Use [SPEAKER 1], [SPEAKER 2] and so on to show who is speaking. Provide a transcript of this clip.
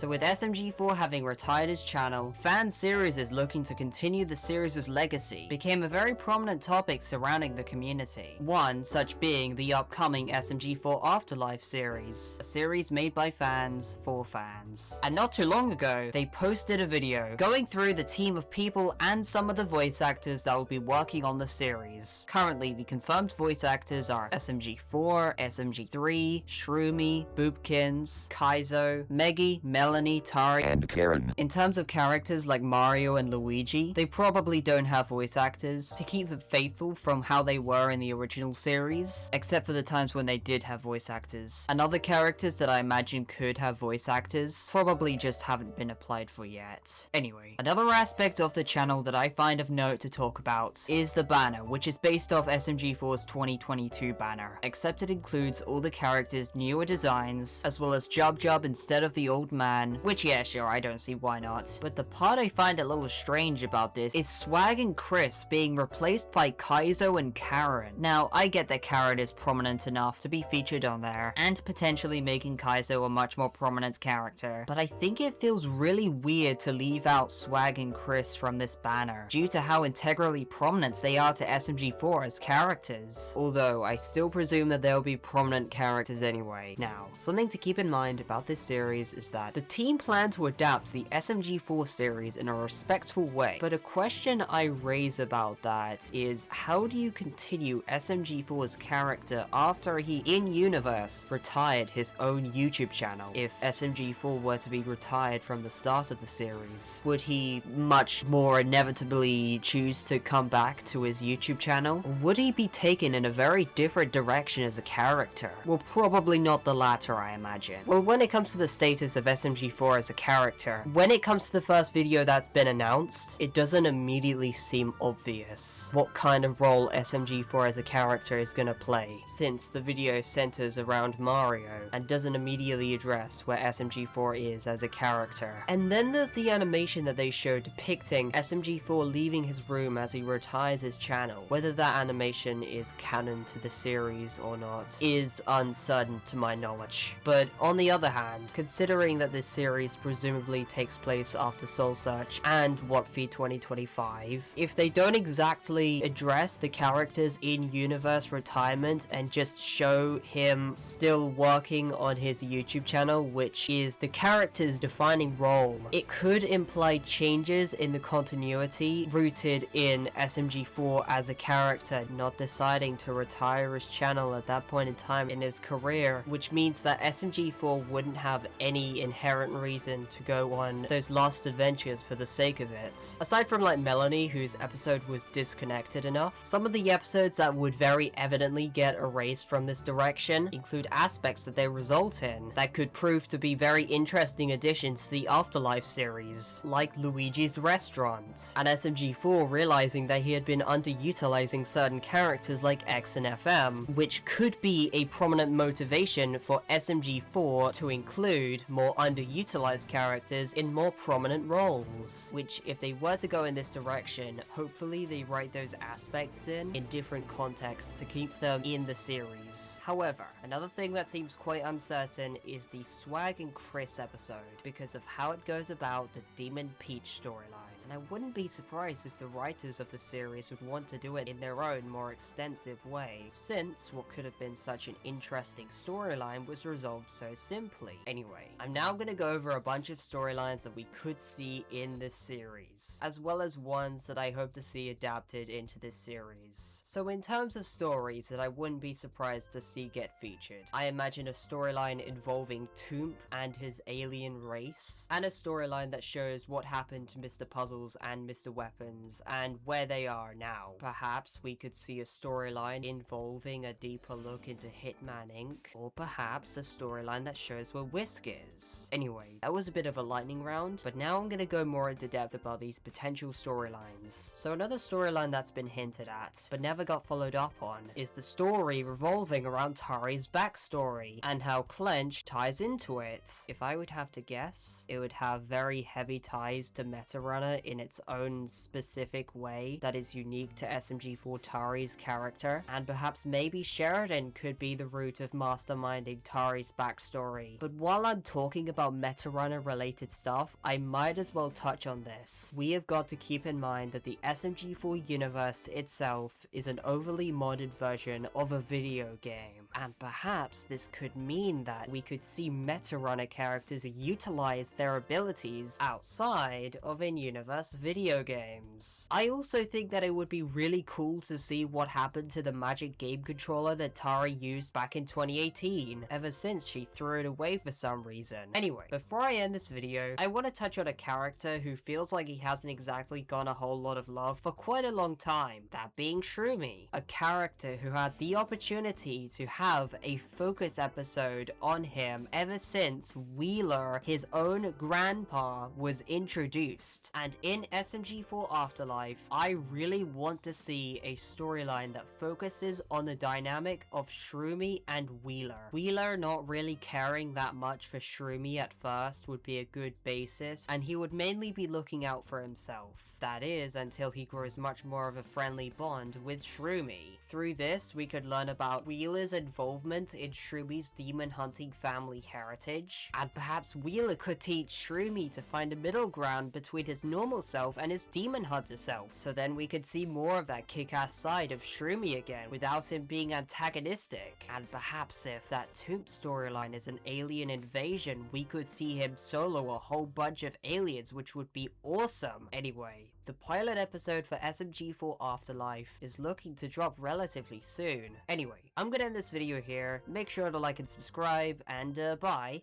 [SPEAKER 1] So with SMG4 having retired his channel, fan series is looking to continue the series' legacy became a very prominent topic surrounding the community. One such being the upcoming SMG4 Afterlife series, a series made by fans for fans. And not too long ago, they posted a video going through the team of people and some of the voice actors that will be working on the series. Currently, the confirmed voice actors are SMG4, SMG3, Shroomy, Boopkins, Kaizo, Meggy, Melanie, Tari,
[SPEAKER 2] and Karen.
[SPEAKER 1] In terms of characters like Mario and Luigi, they probably don't have voice actors to keep them faithful from how they were in the original series, except for the times when they did have voice actors. And other characters that I imagine could have voice actors probably just haven't been applied for yet. Anyway, another aspect of the channel that I find of note to talk about is the banner, which is based off SMG4's 2022 banner, except it includes all the characters' newer designs, as well as Jub Jub instead of the old man, which yeah, sure, I don't see why not. But the part I find a little strange about this is Swag and Chris being replaced by Kaizo and Karen. Now, I get that Karen is prominent enough to be featured on there, and potentially making Kaizo a much more prominent character, but I think it feels really weird to leave out Swag and Chris from this banner, due to how integrally prominent they are to SMG4 as characters, although I still presume that they'll be prominent characters anyway. Now, something to keep in mind about this series is that the team plan to adapt the SMG4 series in a respectful way, but a question I raise about that is, how do you continue SMG4's character after he, in-universe, retired his own YouTube channel? If SMG4 were to be retired from the start of the series, would he much more inevitably choose to come back to his YouTube channel? Or would he be taken in a very different direction as a character? Well, probably not the latter, I imagine. Well, when it comes to the status of SMG4 as a character, when it comes to the first video that's been announced, it doesn't immediately seem obvious what kind of role SMG4 as a character is gonna play, since the video centers around Mario and doesn't immediately address where SMG4 is as a character. And then there's the animation that they showed depicting SMG4 leaving his room as he retires his channel. Whether that animation is canon to the series or not is uncertain to my knowledge. But on the other hand, considering that this series presumably takes place after Soul Search and What Feed 2025, if they don't exactly address the character's in-universe retirement and just show him still working on his YouTube channel, which is the character's defining role, it could imply changes in the continuity rooted in SMG4 as a character not deciding to retire his channel at that point in time in his career, which means that SMG4 wouldn't have any inherent reason to go on those lost adventures for the sake of it. Aside from like Melanie, whose episode was disconnected enough, some of the episodes that would very evidently get erased from this direction include aspects that they result in that could prove to be very interesting additions to the Afterlife series, like Luigi's restaurant, and SMG4 realizing that he had been underutilizing certain characters like X and FM, which could be a prominent motivation for SMG4 to include more underutilized characters in more prominent roles, which if they were to go in this direction, hopefully they write those aspects in different contexts to keep them in the series. However, another thing that seems quite uncertain is the Swag and Chris episode, because of how it goes about the Demon Peach storyline. And I wouldn't be surprised if the writers of the series would want to do it in their own more extensive way, since what could have been such an interesting storyline was resolved so simply. Anyway, I'm now gonna go over a bunch of storylines that we could see in this series, as well as ones that I hope to see adapted into this series. So in terms of stories that I wouldn't be surprised to see get featured, I imagine a storyline involving Toomp and his alien race, and a storyline that shows what happened to Mr. Puzzle and Mr. Weapons and where they are now. Perhaps we could see a storyline involving a deeper look into Hitman Inc., or perhaps a storyline that shows where Whisk is. Anyway, that was a bit of a lightning round, but now I'm gonna go more into depth about these potential storylines. So another storyline that's been hinted at, but never got followed up on, is the story revolving around Tari's backstory, and how Clench ties into it. If I would have to guess, it would have very heavy ties to Meta Runner in its own specific way that is unique to SMG4 Tari's character, and perhaps maybe Sheridan could be the root of masterminding Tari's backstory. But while I'm talking about Metarunner related stuff, I might as well touch on this. We have got to keep in mind that the SMG4 universe itself is an overly modded version of a video game, and perhaps this could mean that we could see Metarunner characters utilize their abilities outside of in-universe video games. I also think that it would be really cool to see what happened to the magic game controller that Tari used back in 2018, ever since she threw it away for some reason. Anyway, before I end this video, I want to touch on a character who feels like he hasn't exactly gotten a whole lot of love for quite a long time, that being Shroomy, a character who had the opportunity to have a focus episode on him ever since Wheeler, his own grandpa, was introduced. And in SMG4 Afterlife, I really want to see a storyline that focuses on the dynamic of Shroomy and Wheeler. Wheeler not really caring that much for Shroomy at first would be a good basis, and he would mainly be looking out for himself. That is, until he grows much more of a friendly bond with Shroomy. Through this, we could learn about Wheeler's involvement in Shroomy's demon hunting family heritage, and perhaps Wheeler could teach Shroomy to find a middle ground between his normal self and his demon hunter self, so then we could see more of that kick-ass side of Shroomy again without him being antagonistic. And perhaps if that Tomb storyline is an alien invasion, we could see him solo a whole bunch of aliens, which would be awesome. Anyway, the pilot episode for SMG4 Afterlife is looking to drop relatively soon. Anyway, I'm gonna end this video here. Make sure to like and subscribe, and bye.